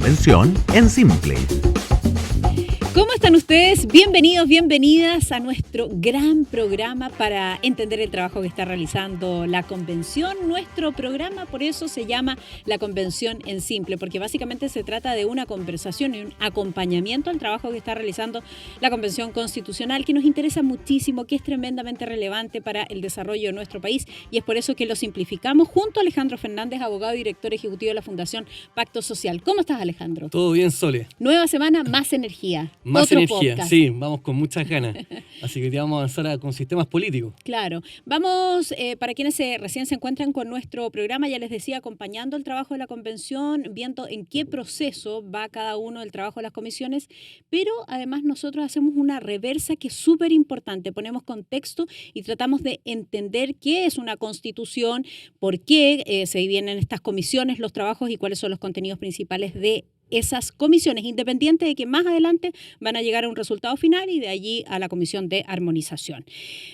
convención en simple. ¿Cómo están ustedes? Bienvenidos, bienvenidas a nuestro gran programa para entender el trabajo que está realizando la convención. Nuestro programa por eso se llama La Convención en Simple, porque básicamente se trata de una conversación y un acompañamiento al trabajo que está realizando la Convención Constitucional, que nos interesa muchísimo, que es tremendamente relevante para el desarrollo de nuestro país, y es por eso que lo simplificamos junto a Alejandro Fernández, abogado y director ejecutivo de la Fundación Pacto Social. ¿Cómo estás, Alejandro? Todo bien, Sole. Nueva semana, más energía. Más Otro energía, podcast. sí, vamos con muchas ganas. Así que ya vamos a avanzar con sistemas políticos. Claro. Vamos, para quienes recién se encuentran con nuestro programa, ya les decía, acompañando el trabajo de la convención, viendo en qué proceso va cada uno del trabajo de las comisiones, pero además nosotros hacemos una reversa que es súper importante. Ponemos contexto y tratamos de entender qué es una constitución, por qué se dividen en estas comisiones los trabajos y cuáles son los contenidos principales de esas comisiones, independiente de que más adelante van a llegar a un resultado final y de allí a la comisión de armonización.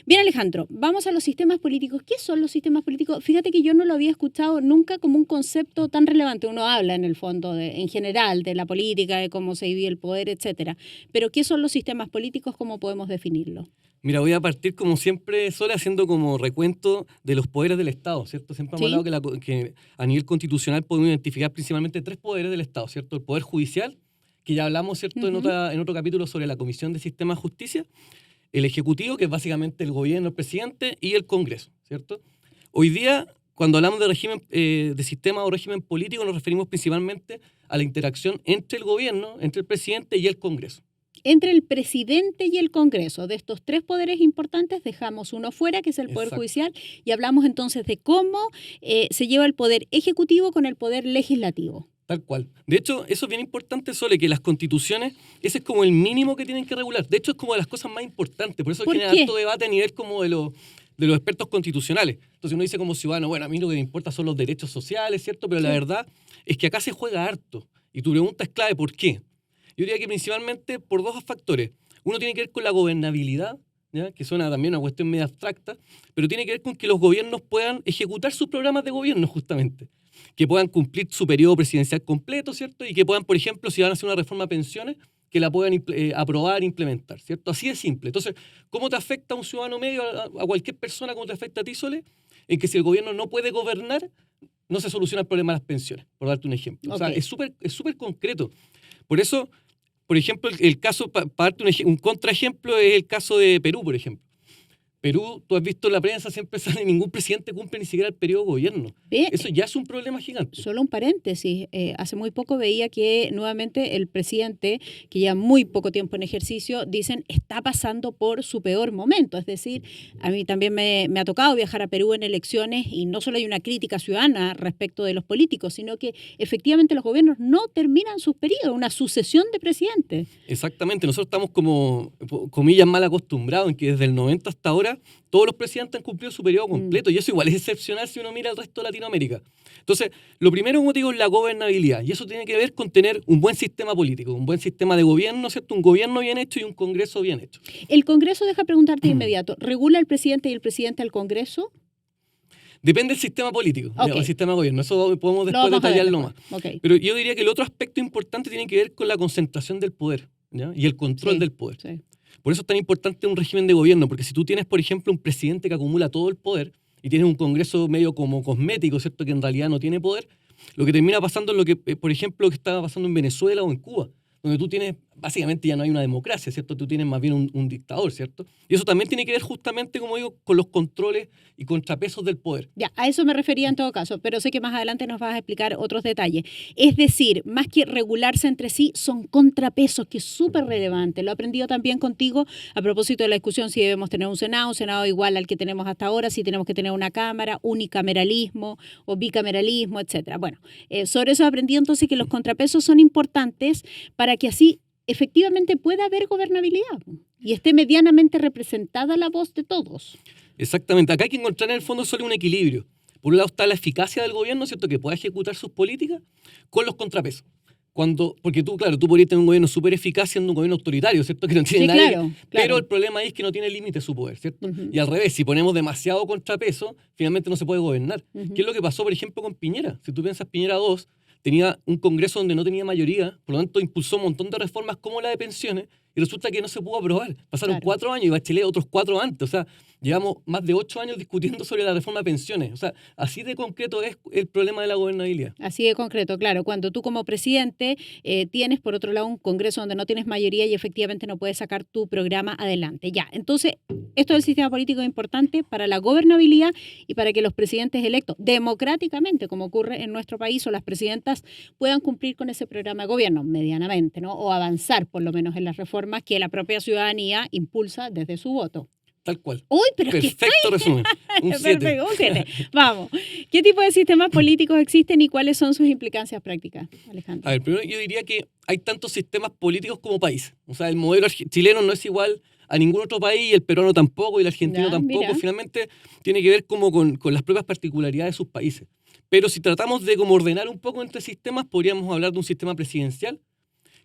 Bien, Alejandro, vamos a los sistemas políticos. ¿Qué son los sistemas políticos? Fíjate que yo no lo había escuchado nunca como un concepto tan relevante. Uno habla en el fondo, en general, de la política, de cómo se divide el poder, etcétera. Pero ¿qué son los sistemas políticos? ¿Cómo podemos definirlo? Mira, voy a partir como siempre, Sole, haciendo como recuento de los poderes del Estado, ¿cierto? Siempre hemos hablado que a nivel constitucional podemos identificar principalmente tres poderes del Estado, ¿cierto? El Poder Judicial, que ya hablamos, ¿cierto? En otro capítulo sobre la Comisión de Sistema de Justicia. El Ejecutivo, que es básicamente el gobierno, el presidente, y el Congreso, ¿cierto? Hoy día, cuando hablamos de régimen, de sistema o régimen político, nos referimos principalmente a la interacción entre el gobierno, entre el presidente y el Congreso. Entre el presidente y el Congreso. De estos tres poderes importantes dejamos uno fuera, que es el Poder Judicial, y hablamos entonces de cómo se lleva el poder ejecutivo con el poder legislativo. Tal cual. De hecho, eso es bien importante, Sole, que las constituciones, ese es como el mínimo que tienen que regular. De hecho, es como de las cosas más importantes. Por eso genera harto debate a nivel como de los expertos constitucionales. Entonces uno dice como ciudadano, bueno, a mí lo que me importa son los derechos sociales, ¿cierto? Pero la verdad es que acá se juega harto. Y tu pregunta es clave, ¿por qué? Yo diría que principalmente por dos factores. Uno tiene que ver con la gobernabilidad, ¿ya? Que suena también una cuestión medio abstracta, pero tiene que ver con que los gobiernos puedan ejecutar sus programas de gobierno, justamente. Que puedan cumplir su periodo presidencial completo, ¿cierto? Y que puedan, por ejemplo, si van a hacer una reforma a pensiones, que la puedan aprobar e implementar, ¿cierto? Así de simple. Entonces, ¿cómo te afecta a un ciudadano medio, a cualquier persona, cómo te afecta a ti, Sole? En que si el gobierno no puede gobernar, no se soluciona el problema de las pensiones, por darte un ejemplo. O sea, es súper concreto. Por eso, por ejemplo, el caso, para darte un contraejemplo, es el caso de Perú, por ejemplo. Perú, tú has visto en la prensa, siempre sale, ningún presidente cumple ni siquiera el periodo de gobierno. Eso ya es un problema gigante. Solo un paréntesis. Hace muy poco veía que nuevamente el presidente, que ya muy poco tiempo en ejercicio, dicen está pasando por su peor momento. Es decir, a mí también me ha tocado viajar a Perú en elecciones y no solo hay una crítica ciudadana respecto de los políticos, sino que efectivamente los gobiernos no terminan sus periodos, una sucesión de presidentes. Exactamente. Nosotros estamos como, comillas, mal acostumbrados en que desde el 90 hasta ahora todos los presidentes han cumplido su periodo completo y eso igual es excepcional si uno mira el resto de Latinoamérica. Entonces, lo primero, como digo, es la gobernabilidad y eso tiene que ver con tener un buen sistema político, un buen sistema de gobierno, ¿cierto? Un gobierno bien hecho y un Congreso bien hecho. El Congreso, deja preguntarte de inmediato, ¿regula el presidente y el presidente al Congreso? Depende del sistema político, el sistema de gobierno. Eso podemos después detallarlo más. Pero yo diría que el otro aspecto importante tiene que ver con la concentración del poder, ¿ya? Y el control del poder. Sí. Por eso es tan importante un régimen de gobierno, porque si tú tienes, por ejemplo, un presidente que acumula todo el poder y tienes un Congreso medio como cosmético, ¿cierto? Que en realidad no tiene poder, lo que termina pasando es lo que, por ejemplo, lo que estaba pasando en Venezuela o en Cuba, donde tú tienes, básicamente ya no hay una democracia, ¿cierto? Tú tienes más bien un dictador, ¿cierto? Y eso también tiene que ver justamente, como digo, con los controles y contrapesos del poder. Ya, a eso me refería en todo caso, pero sé que más adelante nos vas a explicar otros detalles. Es decir, más que regularse entre sí, son contrapesos, que es súper relevante. Lo he aprendido también contigo a propósito de la discusión si debemos tener un Senado igual al que tenemos hasta ahora, si tenemos que tener una Cámara, unicameralismo o bicameralismo, etcétera. Bueno, sobre eso he aprendido entonces que los contrapesos son importantes para que así efectivamente pueda haber gobernabilidad y esté medianamente representada la voz de todos. Exactamente. Acá hay que encontrar en el fondo solo un equilibrio. Por un lado está la eficacia del gobierno, ¿cierto? Que pueda ejecutar sus políticas con los contrapesos. Porque tú podrías tener un gobierno súper eficaz siendo un gobierno autoritario, ¿cierto? Que no tiene nadie. Claro. Pero el problema ahí es que no tiene límite su poder, ¿cierto? Y al revés, si ponemos demasiado contrapeso, finalmente no se puede gobernar. ¿Qué es lo que pasó, por ejemplo, con Piñera? Si tú piensas Piñera 2, tenía un Congreso donde no tenía mayoría, por lo tanto impulsó un montón de reformas como la de pensiones, y resulta que no se pudo aprobar. Pasaron 4 años y Bachelet otros 4 antes. O sea, llevamos más de 8 años discutiendo sobre la reforma de pensiones. O sea, así de concreto es el problema de la gobernabilidad. Así de concreto, claro. Cuando tú como presidente tienes, por otro lado, un Congreso donde no tienes mayoría y efectivamente no puedes sacar tu programa adelante. Ya, entonces, esto del sistema político es importante para la gobernabilidad y para que los presidentes electos democráticamente, como ocurre en nuestro país, o las presidentas puedan cumplir con ese programa de gobierno medianamente, ¿no? O avanzar por lo menos en las reformas que la propia ciudadanía impulsa desde su voto. Tal cual. Uy, pero perfecto resumen. Un 7. Perfecto, un 7. Vamos. ¿Qué tipo de sistemas políticos existen y cuáles son sus implicancias prácticas, Alejandro? A ver, primero yo diría que hay tantos sistemas políticos como países. O sea, el modelo chileno no es igual a ningún otro país, el peruano tampoco, y el argentino tampoco. Mira. Finalmente tiene que ver como con las propias particularidades de sus países. Pero si tratamos de como ordenar un poco entre sistemas, podríamos hablar de un sistema presidencial,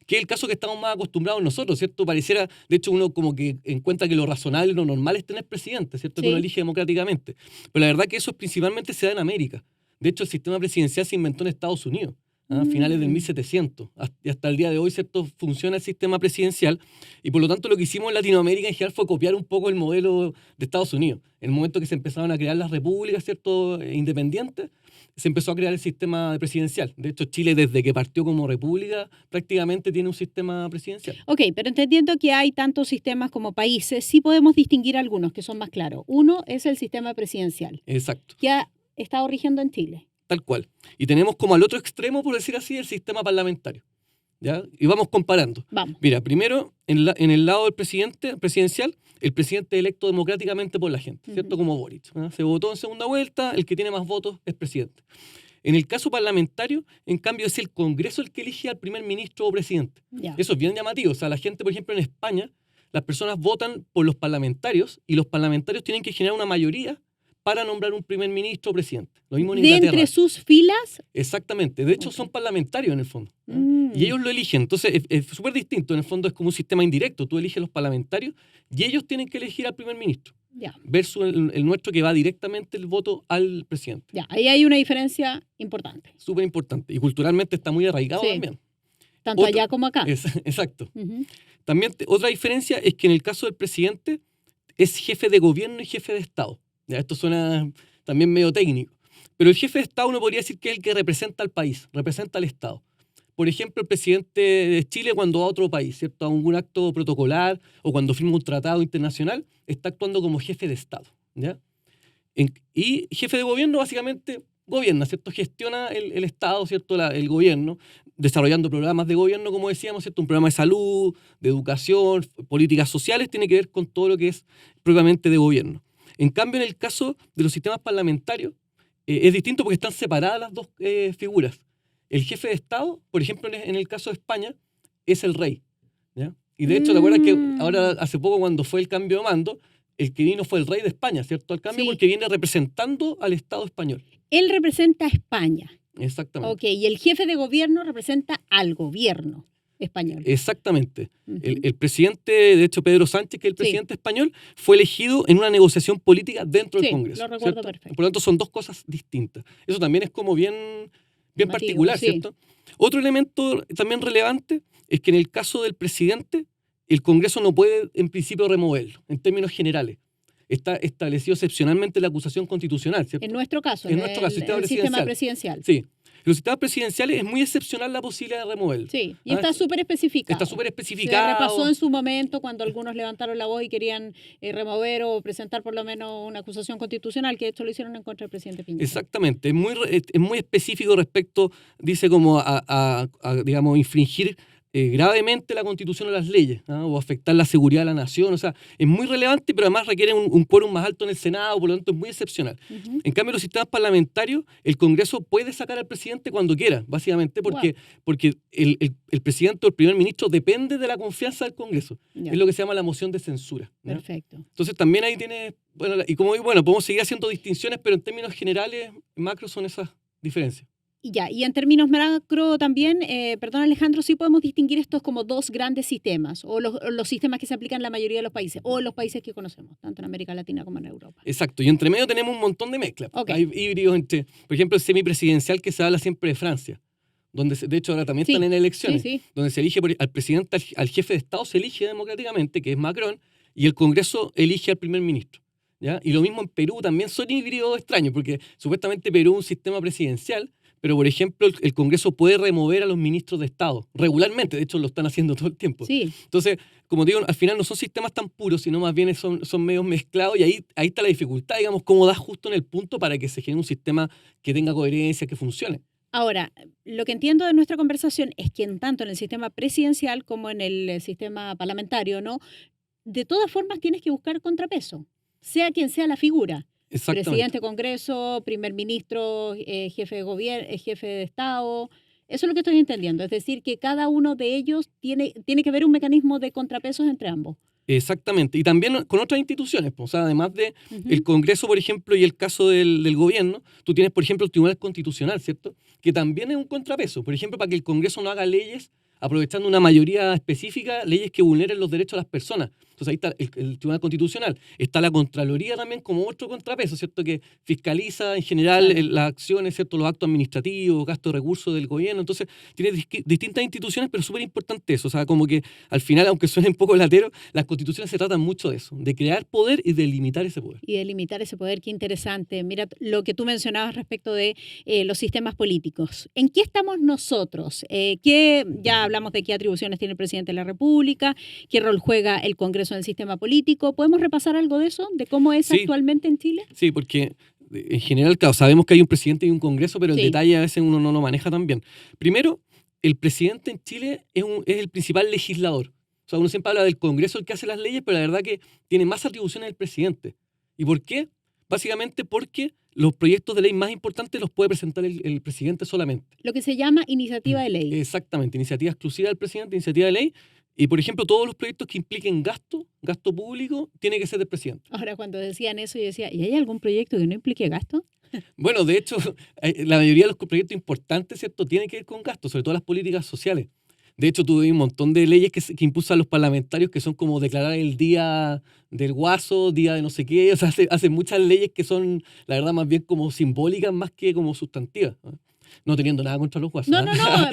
que es el caso que estamos más acostumbrados nosotros, ¿cierto? Pareciera, de hecho, uno como que encuentra que lo razonable, lo normal es tener presidente, ¿cierto? Sí. Que uno elige democráticamente. Pero la verdad que eso principalmente se da en América. De hecho, el sistema presidencial se inventó en Estados Unidos, a finales del 1700. Y hasta el día de hoy, ¿cierto? Funciona el sistema presidencial. Y por lo tanto, lo que hicimos en Latinoamérica en general fue copiar un poco el modelo de Estados Unidos. En el momento que se empezaron a crear las repúblicas, ¿cierto? Independientes, se empezó a crear el sistema presidencial. De hecho, Chile, desde que partió como república, prácticamente tiene un sistema presidencial. Ok, pero entendiendo que hay tantos sistemas como países, sí podemos distinguir algunos que son más claros. Uno es el sistema presidencial. Exacto. Que ha estado rigiendo en Chile. Tal cual. Y tenemos como al otro extremo, por decir así, el sistema parlamentario. ¿Ya? Y vamos comparando. Vamos. Mira, primero, en el lado del presidencial, el presidente electo democráticamente por la gente, ¿cierto? Como Boric, ¿no? Se votó en segunda vuelta, el que tiene más votos es presidente. En el caso parlamentario, en cambio, es el Congreso el que elige al primer ministro o presidente. Ya. Eso es bien llamativo. O sea, la gente, por ejemplo, en España, las personas votan por los parlamentarios y los parlamentarios tienen que generar una mayoría para nombrar un primer ministro o presidente. Lo mismo en Inglaterra. ¿De entre sus filas? Exactamente. De hecho, son parlamentarios en el fondo. Y ellos lo eligen. Entonces, es súper distinto. En el fondo es como un sistema indirecto. Tú eliges los parlamentarios y ellos tienen que elegir al primer ministro. Ya. Versus el nuestro, que va directamente el voto al presidente. Ya, ahí hay una diferencia importante. Súper importante. Y culturalmente está muy arraigado también. Tanto allá como acá. Exacto. También otra diferencia es que en el caso del presidente es jefe de gobierno y jefe de Estado. Ya, esto suena también medio técnico. Pero el jefe de Estado uno podría decir que es el que representa al país, representa al Estado. Por ejemplo, el presidente de Chile cuando va a otro país, ¿cierto? A algún acto protocolar o cuando firma un tratado internacional, está actuando como jefe de Estado. ¿Ya? Y jefe de gobierno básicamente gobierna, ¿cierto? Gestiona el Estado, ¿cierto? El gobierno, desarrollando programas de gobierno, como decíamos, ¿cierto? Un programa de salud, de educación, políticas sociales, tiene que ver con todo lo que es propiamente de gobierno. En cambio, en el caso de los sistemas parlamentarios, es distinto porque están separadas las dos figuras. El jefe de Estado, por ejemplo, en el caso de España, es el rey. ¿Ya? Y de hecho, ¿te acuerdas que ahora, hace poco, cuando fue el cambio de mando, el que vino fue el rey de España, ¿cierto? Al cambio, porque viene representando al Estado español. Él representa a España. Exactamente. Ok, y el jefe de gobierno representa al gobierno español. Exactamente. El presidente, de hecho, Pedro Sánchez, que es el presidente español, fue elegido en una negociación política dentro del Congreso. Lo recuerdo ¿cierto? perfecto. Por lo tanto, son dos cosas distintas. Eso también es como bien particular, ¿cierto? Otro elemento también relevante es que en el caso del presidente, el Congreso no puede, en principio, removerlo, en términos generales. Está establecido excepcionalmente la acusación constitucional, ¿cierto? En nuestro caso, en nuestro caso, el sistema presidencial. Sí. En los sistemas presidenciales es muy excepcional la posibilidad de removerlo. Sí, y está súper especificado. Está súper especificado. Se repasó en su momento cuando algunos levantaron la voz y querían remover o presentar por lo menos una acusación constitucional, que de hecho lo hicieron en contra del presidente Piñera. Exactamente. Es muy específico respecto, dice, como a digamos, infringir gravemente la Constitución o las leyes, ¿no? O afectar la seguridad de la nación. O sea, es muy relevante, pero además requiere un quórum más alto en el Senado, por lo tanto es muy excepcional. En cambio, en los sistemas parlamentarios, el Congreso puede sacar al presidente cuando quiera, básicamente, porque el presidente o el primer ministro depende de la confianza del Congreso. Es lo que se llama la moción de censura. ¿No? Perfecto. Entonces también ahí tiene, podemos seguir haciendo distinciones, pero en términos generales, macro, son esas diferencias. Y en términos macro también, perdón Alejandro, sí podemos distinguir estos como dos grandes sistemas, o los sistemas que se aplican en la mayoría de los países, o en los países que conocemos, tanto en América Latina como en Europa. Exacto, y entre medio tenemos un montón de mezclas. Okay. Hay híbridos entre, por ejemplo, el semipresidencial que se habla siempre de Francia, donde de hecho ahora también están en elecciones, donde se elige al presidente, al jefe de Estado se elige democráticamente, que es Macron, y el Congreso elige al primer ministro. ¿Ya? Y lo mismo en Perú, también son híbridos extraños, porque supuestamente Perú es un sistema presidencial, pero por ejemplo el Congreso puede remover a los ministros de Estado regularmente, de hecho lo están haciendo todo el tiempo. Entonces, como digo, al final no son sistemas tan puros, sino más bien son medios mezclados, y ahí está la dificultad, digamos, cómo das justo en el punto para que se genere un sistema que tenga coherencia, que funcione. Ahora, lo que entiendo de nuestra conversación es que tanto en el sistema presidencial como en el sistema parlamentario, ¿no? De todas formas tienes que buscar contrapeso, sea quien sea la figura. Presidente, Congreso, primer ministro, jefe de gobierno, jefe de Estado. Eso es lo que estoy entendiendo. Es decir, que cada uno de ellos tiene que haber un mecanismo de contrapesos entre ambos. Exactamente. Y también con otras instituciones. O sea, además de el Congreso, por ejemplo, y el caso del gobierno, tú tienes, por ejemplo, el Tribunal Constitucional, ¿cierto? Que también es un contrapeso. Por ejemplo, para que el Congreso no haga leyes aprovechando una mayoría específica, leyes que vulneren los derechos de las personas. Entonces ahí está el Tribunal Constitucional. Está la Contraloría también como otro contrapeso, ¿cierto? Que fiscaliza en general las acciones, ¿cierto? Los actos administrativos, gastos de recursos del gobierno. Entonces tiene distintas instituciones, pero súper importante eso. O sea, como que al final, aunque suene un poco latero, las constituciones se tratan mucho de eso, de crear poder y de limitar ese poder. Y de limitar ese poder, qué interesante. Mira lo que tú mencionabas respecto de los sistemas políticos. ¿En qué estamos nosotros? Ya hablamos de qué atribuciones tiene el presidente de la República, qué rol juega el Congreso en el sistema político. ¿Podemos repasar algo de eso? ¿De cómo es actualmente en Chile? Sí, porque en general, claro, sabemos que hay un presidente y un Congreso, pero el detalle a veces uno no lo maneja tan bien. Primero, el presidente en Chile es el principal legislador. O sea, uno siempre habla del Congreso, el que hace las leyes, pero la verdad que tiene más atribuciones el presidente. ¿Y por qué? Básicamente porque los proyectos de ley más importantes los puede presentar el presidente solamente. Lo que se llama iniciativa de ley. Exactamente, iniciativa exclusiva del presidente, iniciativa de ley. Y, por ejemplo, todos los proyectos que impliquen gasto público, tiene que ser del presidente. Ahora, cuando decían eso, yo decía, ¿y hay algún proyecto que no implique gasto? Bueno, de hecho, la mayoría de los proyectos importantes, ¿cierto?, tienen que ver con gasto, sobre todo las políticas sociales. De hecho, tuve un montón de leyes que impulsan los parlamentarios, que son como declarar el día del guaso, día de no sé qué. O sea, hacen muchas leyes que son, la verdad, más bien como simbólicas más que como sustantivas. No teniendo nada contra los guasos. No,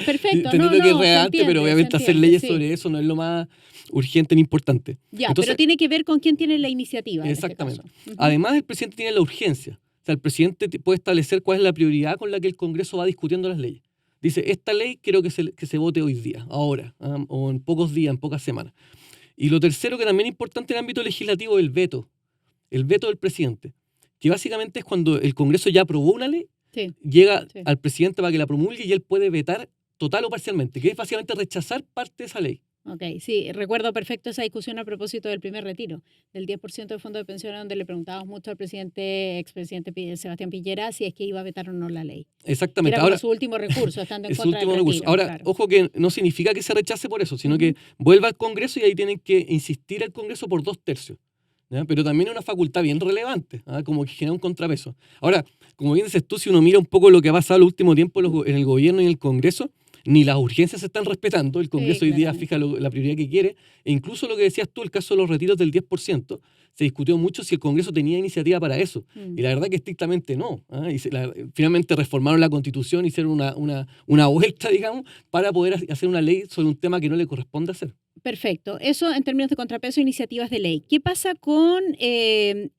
perfecto. Teniendo que ir relevante, pero obviamente hacer leyes sobre eso no es lo más urgente ni importante. Ya, entonces, pero tiene que ver con quién tiene la iniciativa. Exactamente. En este caso. Además, el presidente tiene la urgencia. O sea, el presidente puede establecer cuál es la prioridad con la que el Congreso va discutiendo las leyes. Dice, esta ley quiero que se vote hoy día, ahora, o en pocos días, en pocas semanas. Y lo tercero, que también es importante en el ámbito legislativo, es el veto. El veto del presidente. Que básicamente es cuando el Congreso ya aprobó una ley, llega al presidente para que la promulgue y él puede vetar total o parcialmente, que es básicamente rechazar parte de esa ley. Ok, sí, recuerdo perfecto esa discusión a propósito del primer retiro, del 10% del fondo de pensiones, donde le preguntábamos mucho al expresidente Sebastián Piñera si es que iba a vetar o no la ley. Exactamente. Era como su último recurso, estando en contra del retiro. Ahora, claro. Ojo que no significa que se rechace por eso, sino que vuelva al Congreso y ahí tienen que insistir al Congreso por 2/3. ¿Ya? Pero también es una facultad bien relevante, como que genera un contrapeso. Ahora, como bien dices tú, si uno mira un poco lo que ha pasado el último tiempo en el gobierno y en el Congreso, ni las urgencias se están respetando. El Congreso hoy día fija la prioridad que quiere. E incluso lo que decías tú, el caso de los retiros del 10%, se discutió mucho si el Congreso tenía iniciativa para eso. Y la verdad que estrictamente no. Y finalmente reformaron la Constitución, hicieron una vuelta, digamos, para poder hacer una ley sobre un tema que no le corresponde hacer. Perfecto. Eso en términos de contrapeso e iniciativas de ley. ¿Qué pasa con en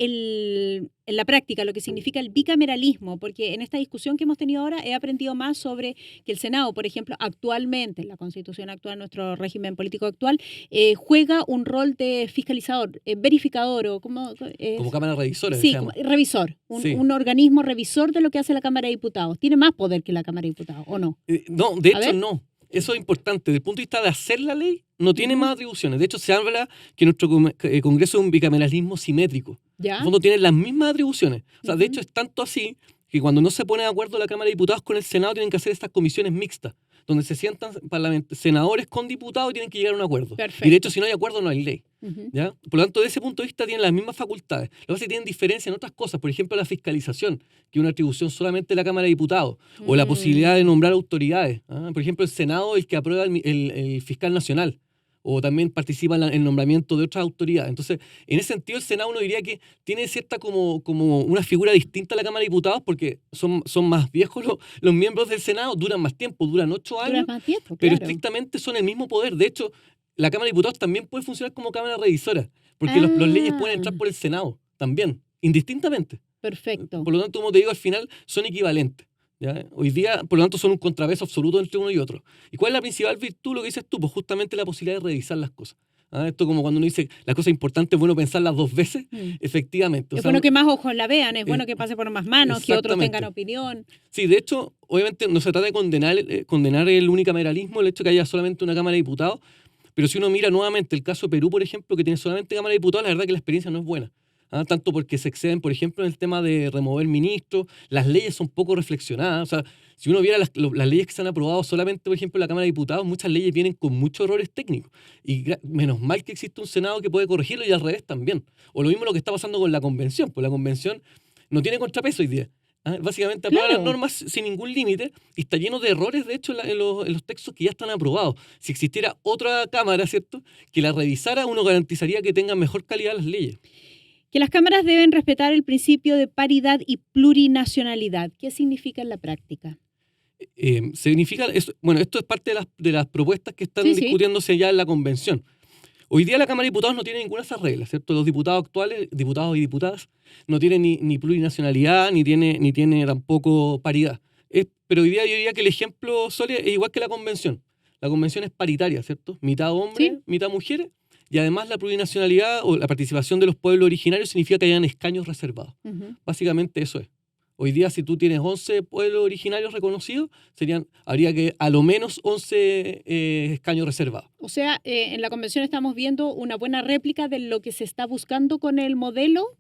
la práctica, lo que significa el bicameralismo? Porque en esta discusión que hemos tenido ahora he aprendido más sobre que el Senado, por ejemplo, actualmente, en la Constitución actual, nuestro régimen político actual, juega un rol de fiscalizador, verificador o como Cámara Revisora. Sí, revisor. Un organismo revisor de lo que hace la Cámara de Diputados. ¿Tiene más poder que la Cámara de Diputados o no? No, de hecho no. Eso es importante. Desde el punto de vista de hacer la ley, no tiene más atribuciones. De hecho, se habla que nuestro Congreso es un bicameralismo simétrico. ¿Ya? En el fondo tiene las mismas atribuciones. O sea, de hecho, es tanto así que cuando no se pone de acuerdo la Cámara de Diputados con el Senado, tienen que hacer estas comisiones mixtas, donde se sientan senadores con diputados y tienen que llegar a un acuerdo. Perfecto. Y de hecho, si no hay acuerdo, no hay ley. ¿Ya? Por lo tanto, de ese punto de vista tienen las mismas facultades. Lo que pasa es que tienen diferencia en otras cosas. Por ejemplo, la fiscalización, que es una atribución solamente de la Cámara de Diputados. O la posibilidad de nombrar autoridades. Por ejemplo, el Senado es el que aprueba el fiscal nacional. o también participa en el nombramiento de otras autoridades. Entonces, en ese sentido, el Senado uno diría que tiene cierta como una figura distinta a la Cámara de Diputados, porque son más viejos los miembros del Senado, duran más tiempo, duran 8 años, Dura más tiempo, pero claro. estrictamente son el mismo poder. De hecho, la Cámara de Diputados también puede funcionar como Cámara Revisora, porque los leyes pueden entrar por el Senado también, indistintamente. Perfecto. Por lo tanto, como te digo, al final son equivalentes. ¿Ya? Hoy día, por lo tanto, son un contrapeso absoluto entre uno y otro. ¿Y cuál es la principal virtud? Lo que dices tú, pues justamente la posibilidad de revisar las cosas. Esto como cuando uno dice las cosas importantes es bueno pensarlas 2 veces, efectivamente. Es bueno que más ojos la vean, es bueno que pase por más manos, que otros tengan opinión. Sí, de hecho, obviamente no se trata de condenar el unicameralismo, el hecho de que haya solamente una Cámara de Diputados, pero si uno mira nuevamente el caso de Perú, por ejemplo, que tiene solamente Cámara de Diputados, la verdad que la experiencia no es buena. Tanto porque se exceden, por ejemplo, en el tema de remover ministros, las leyes son poco reflexionadas. O sea, si uno viera las leyes que se han aprobado solamente, por ejemplo, en la Cámara de Diputados, muchas leyes vienen con muchos errores técnicos. Y menos mal que existe un Senado que puede corregirlo y al revés también. O lo mismo lo que está pasando con la Convención, pues la Convención no tiene contrapeso hoy día. Básicamente aprueba las normas sin ningún límite y está lleno de errores, de hecho, en los textos que ya están aprobados. Si existiera otra Cámara, ¿cierto?, que la revisara, uno garantizaría que tengan mejor calidad las leyes. Que las cámaras deben respetar el principio de paridad y plurinacionalidad. ¿Qué significa en la práctica? Significa, esto es parte de las propuestas que están discutiéndose ya en la Convención. Hoy día la Cámara de Diputados no tiene ninguna de esas reglas, ¿cierto? Los diputados actuales, diputados y diputadas, no tienen ni plurinacionalidad, ni tiene tampoco paridad. Pero hoy día yo diría que el ejemplo sólido es igual que la Convención. La Convención es paritaria, ¿cierto? Mitad hombres, mitad mujeres. Y además la plurinacionalidad o la participación de los pueblos originarios significa que hayan escaños reservados. Básicamente eso es. Hoy día, si tú tienes 11 pueblos originarios reconocidos, habría que a lo menos 11 escaños reservados. O sea, en la Convención estamos viendo una buena réplica de lo que se está buscando con el modelo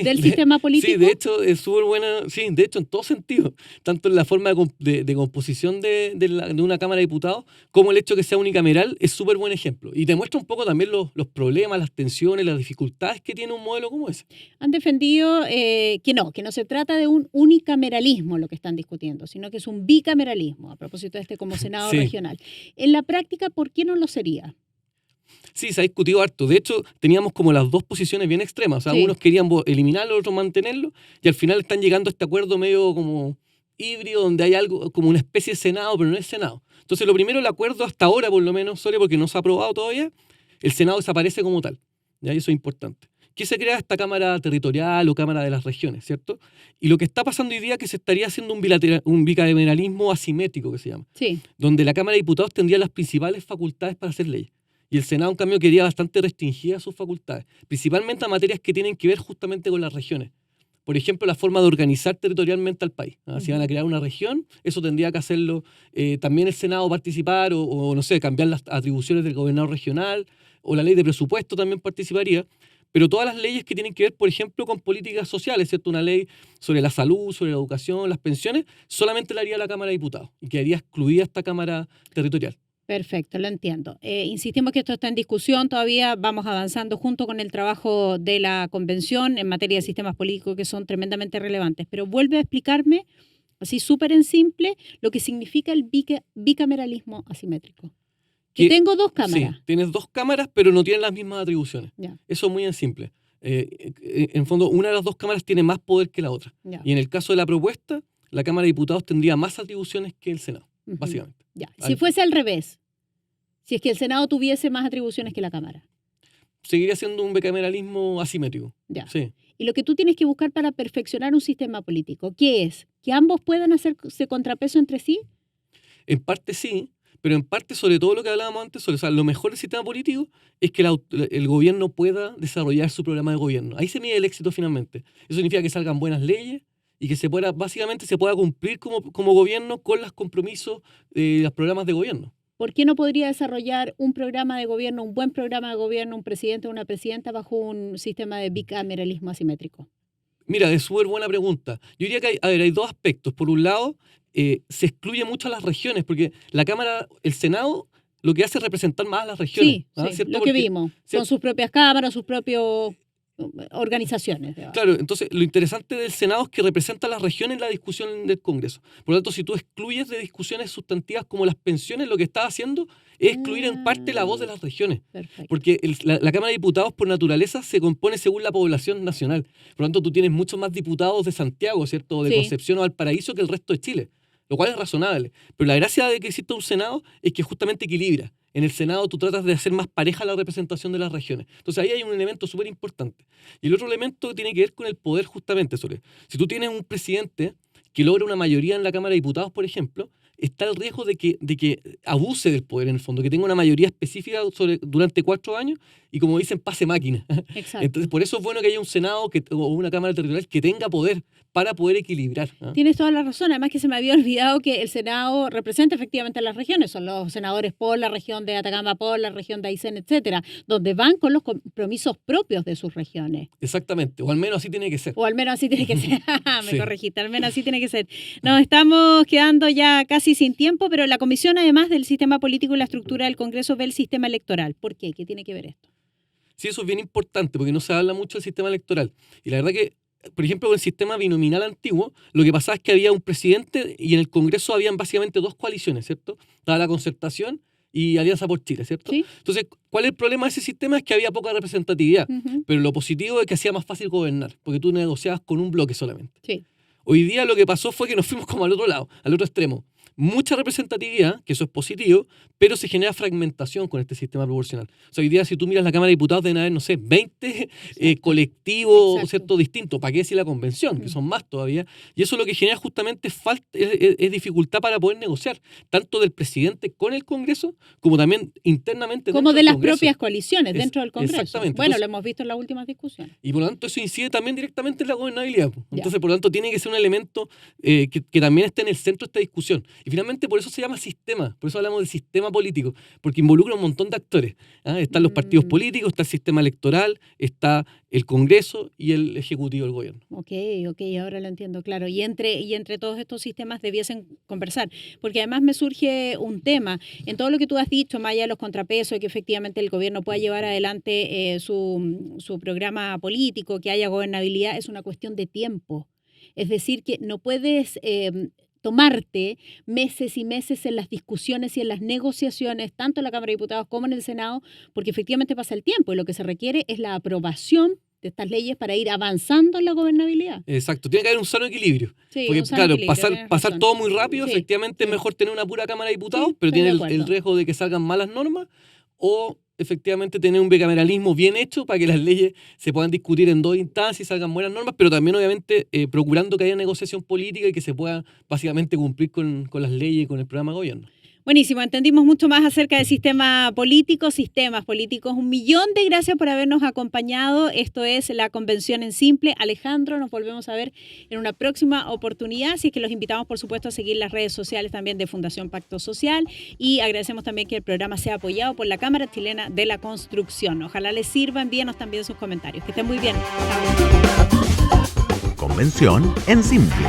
del sistema político. Sí, de hecho, es súper buena. Sí, de hecho, en todo sentido. Tanto en la forma de composición de una Cámara de Diputados, como el hecho que sea unicameral, es súper buen ejemplo. Y demuestra un poco también los problemas, las tensiones, las dificultades que tiene un modelo como ese. Han defendido que no se trata de un unicameralismo lo que están discutiendo, sino que es un bicameralismo, a propósito de este como Senado regional. En la práctica, ¿por qué no lo sería? Sí, se ha discutido harto. De hecho, teníamos como las dos posiciones bien extremas. O sea, unos querían eliminarlo, otros mantenerlo, y al final están llegando a este acuerdo medio como híbrido, donde hay algo como una especie de Senado, pero no es Senado. Entonces, lo primero, el acuerdo hasta ahora, por lo menos, porque no se ha aprobado todavía, el Senado desaparece como tal. ¿Ya? Y eso es importante. ¿Qué se crea esta Cámara Territorial o Cámara de las Regiones, ¿cierto? Y lo que está pasando hoy día es que se estaría haciendo un bicameralismo asimétrico, que se llama. Sí. Donde la Cámara de Diputados tendría las principales facultades para hacer leyes. Y el Senado, en cambio, quería bastante restringir sus facultades, principalmente a materias que tienen que ver justamente con las regiones. Por ejemplo, la forma de organizar territorialmente al país. Si van a crear una región, eso tendría que hacerlo también el Senado participar o, no sé, cambiar las atribuciones del gobernador regional o la ley de presupuesto también participaría. Pero todas las leyes que tienen que ver, por ejemplo, con políticas sociales, ¿cierto? Una ley sobre la salud, sobre la educación, las pensiones, solamente la haría la Cámara de Diputados y quedaría excluida esta Cámara Territorial. Perfecto, lo entiendo. Insistimos que esto está en discusión, todavía vamos avanzando junto con el trabajo de la Convención en materia de sistemas políticos que son tremendamente relevantes, pero vuelve a explicarme, así súper en simple, lo que significa el bicameralismo asimétrico. Que tengo 2 cámaras. Sí, tienes 2 cámaras, pero no tienen las mismas atribuciones. Ya. Eso es muy en simple. En fondo, una de las 2 cámaras tiene más poder que la otra. Ya. Y en el caso de la propuesta, la Cámara de Diputados tendría más atribuciones que el Senado, básicamente. Ya. Si fuese al revés, si es que el Senado tuviese más atribuciones que la Cámara. Seguiría siendo un bicameralismo asimétrico. Ya. Sí. Y lo que tú tienes que buscar para perfeccionar un sistema político, ¿qué es? ¿Que ambos puedan hacerse contrapeso entre sí? En parte sí, pero en parte sobre todo lo que hablábamos antes, o sea, lo mejor del sistema político es que el gobierno pueda desarrollar su programa de gobierno. Ahí se mide el éxito finalmente. Eso significa que salgan buenas leyes y que básicamente se pueda cumplir como gobierno con los compromisos de los programas de gobierno. ¿Por qué no podría desarrollar un programa de gobierno, un buen programa de gobierno, un presidente o una presidenta bajo un sistema de bicameralismo asimétrico? Mira, es súper buena pregunta. Yo diría que hay 2 aspectos. Por un lado, se excluye mucho a las regiones, porque la Cámara, el Senado, lo que hace es representar más a las regiones. Sí, lo que vimos, con sus propias cámaras, sus propios... organizaciones. Claro, entonces lo interesante del Senado es que representa a las regiones en la discusión del Congreso. Por lo tanto, si tú excluyes de discusiones sustantivas como las pensiones, lo que estás haciendo es excluir en parte la voz de las regiones. Perfecto. Porque la Cámara de Diputados, por naturaleza, se compone según la población nacional. Por lo tanto, tú tienes muchos más diputados de Santiago, ¿cierto? O de Concepción o Valparaíso que el resto de Chile. Lo cual es razonable. Pero la gracia de que exista un Senado es que justamente equilibra. En el Senado tú tratas de hacer más pareja la representación de las regiones. Entonces ahí hay un elemento súper importante. Y el otro elemento tiene que ver con el poder justamente. Si tú tienes un presidente que logra una mayoría en la Cámara de Diputados, por ejemplo, está el riesgo de que abuse del poder en el fondo, que tenga una mayoría específica durante 4 años y, como dicen, pase máquina. Exacto. Entonces, por eso es bueno que haya un Senado o una Cámara Territorial que tenga poder para poder equilibrar. Tienes toda la razón. Además que se me había olvidado que el Senado representa efectivamente a las regiones. Son los senadores por la región de Atacama, por la región de Aysén, etcétera, donde van con los compromisos propios de sus regiones. Exactamente. O al menos así tiene que ser. O al menos así tiene que ser. Me corregiste. Al menos así tiene que ser. No. Nos estamos quedando ya casi sin tiempo, pero la Comisión, además del sistema político y la estructura del Congreso, ve el sistema electoral. ¿Por qué? ¿Qué tiene que ver esto? Sí, eso es bien importante porque no se habla mucho del sistema electoral. Y la verdad que, por ejemplo, con el sistema binominal antiguo, lo que pasaba es que había un presidente y en el Congreso habían básicamente 2 coaliciones, ¿cierto? Estaba la Concertación y Alianza por Chile, ¿cierto? ¿Sí? Entonces, ¿cuál es el problema de ese sistema? Es que había poca representatividad. Pero lo positivo es que hacía más fácil gobernar, porque tú negociabas con un bloque solamente. Sí. Hoy día lo que pasó fue que nos fuimos como al otro lado, al otro extremo. Mucha representatividad, que eso es positivo, pero se genera fragmentación con este sistema proporcional. O sea, hoy día si tú miras la Cámara de Diputados deben haber, no sé, 20 colectivos, ¿cierto?, distintos. ¿Para qué decir la convención? Que son más todavía. Y eso lo que genera justamente es dificultad para poder negociar, tanto del presidente con el Congreso, como también internamente como dentro de del las Congreso. Propias coaliciones dentro del Congreso. Exactamente. Bueno, Entonces, lo hemos visto en las últimas discusiones. Y por lo tanto eso incide también directamente en la gobernabilidad. Entonces, por lo tanto, tiene que ser un elemento que también esté en el centro de esta discusión. Y finalmente por eso se llama sistema, por eso hablamos del sistema político, porque involucra un montón de actores. Están los partidos políticos, está el sistema electoral, está el Congreso y el Ejecutivo del Gobierno. Ok, ahora lo entiendo, claro. Y entre todos estos sistemas debiesen conversar, porque además me surge un tema, en todo lo que tú has dicho, más allá de los contrapesos, que efectivamente el gobierno pueda llevar adelante su programa político, que haya gobernabilidad, es una cuestión de tiempo. Es decir, que no puedes tomarte meses y meses en las discusiones y en las negociaciones, tanto en la Cámara de Diputados como en el Senado, porque efectivamente pasa el tiempo y lo que se requiere es la aprobación de estas leyes para ir avanzando en la gobernabilidad. Exacto, tiene que haber un sano equilibrio. Sí, porque, claro, equilibrio, pasar todo muy rápido, efectivamente es mejor tener una pura Cámara de Diputados, pero tiene el riesgo de que salgan malas normas, o efectivamente tener un bicameralismo bien hecho para que las leyes se puedan discutir en 2 instancias y salgan buenas normas, pero también obviamente procurando que haya negociación política y que se pueda básicamente cumplir con las leyes y con el programa de gobierno. Buenísimo, entendimos mucho más acerca del sistema político, sistemas políticos. 1.000.000 de gracias por habernos acompañado. Esto es la Convención en Simple. Alejandro, nos volvemos a ver en una próxima oportunidad. Así que los invitamos, por supuesto, a seguir las redes sociales también de Fundación Pacto Social. Y agradecemos también que el programa sea apoyado por la Cámara Chilena de la Construcción. Ojalá les sirva. Envíenos también sus comentarios. Que estén muy bien. Convención en Simple.